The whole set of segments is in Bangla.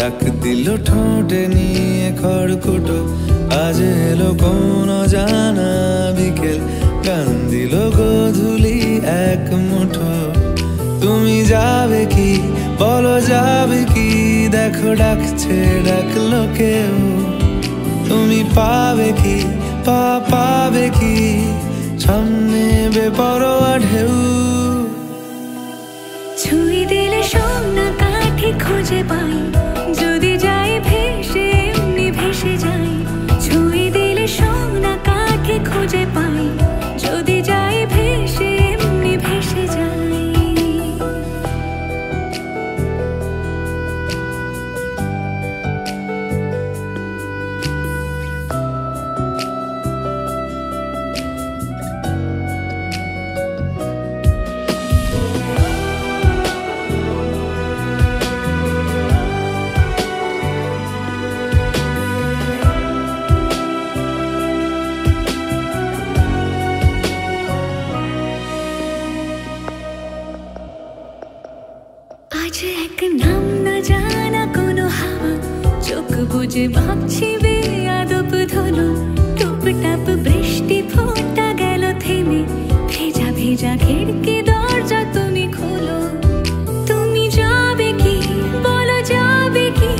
ডাক দিল ঠোঁটে নিয়ে খড়কুটো, আজ এলো কোন জানা বিকেল, গান দিল গোধূলি এক মুঠো। তুমি যাবে কি বলো, যাবে কি, দেখো ডাকছে ডাকলো কেউ। তুমি পাবে কি পাবে কি, সামনে বেপরোয়া ঢেউ। ছুঁই দিলে সোনা কাঠি খুঁজে পাই, যদি যাই ভেসে এমনি ভেসে যাই। ছুঁই দিলে সোনা কাঠি খুঁজে পাই, যদি যাই ভেসে এমনি ভেসে যাই। আজ এক নাম না জানা কোনো হাওয়া, চোখ বুঝে ভাবছি বেয়াদব ধলো। টুপটাপ বৃষ্টি ফোঁটা গেল থেমে, ভেজা ভেজা খিড়কি দরজা তুমি খোলো। তুমি যাবে কি বলো, যাবে কি,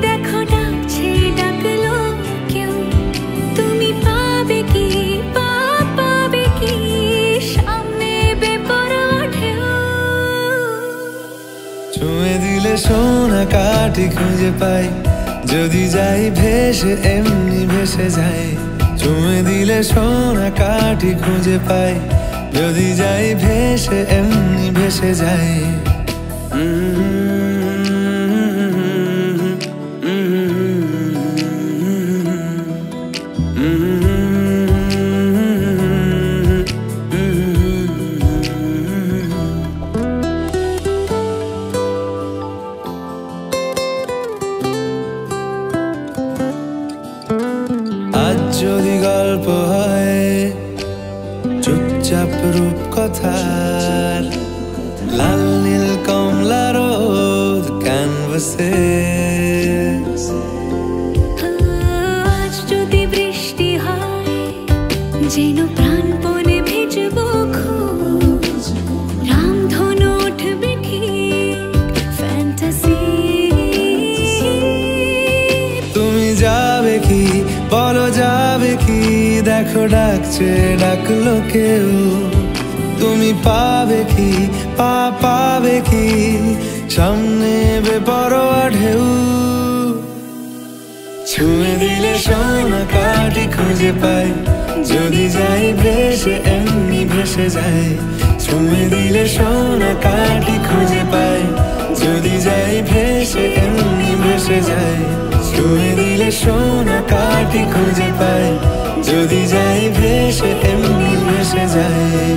দেখো ডাকছে ডাকলো কেউ। তুমি পাবে কি পাবে কি, সামনে বেপরোয়া ঢেউ। ছুঁয়ে দিলে সোনা কাঠি খুঁজে পাই, যদি যাই ভেসে এমনি ভেসে যাই। ছুঁয়ে দিলে সোনা কাঠি খুঁজে পাই, যদি যাই ভেসে এমনি ভেসে যাই। আজ যদি গল্প হয় চুপচাপ রূপকথার, লাল নীল কমলা রোদ ক্যানভাসে। আজ যদি বৃষ্টি হয়, যেন প্রাণপণে ভিজবো খুব। রামধনু উঠবে ঠিক ফ্যান্টাসি। তুমি যাবে কি বলো, যাবে কি, দেখো ডাকছে ডাকলো কেউ। তুমি পাবে কি পাবে কি, সামনে বেপরোয়া ঢেউ। ছুঁয়ে দিলে সোনা কাঠি খুঁজে পাই, যদি যাই ভেসে এমনি ভেসে যাই। ছুঁয়ে দিলে সোনা কাঠি খুঁজে পাই, যদি যাই ভেসে এমনি ভেসে যাই। ছুঁয়ে দিলে সোনা কাঠি খুঁজে পাই, যদি যাই ভেসে এমনি ভেসে যাই।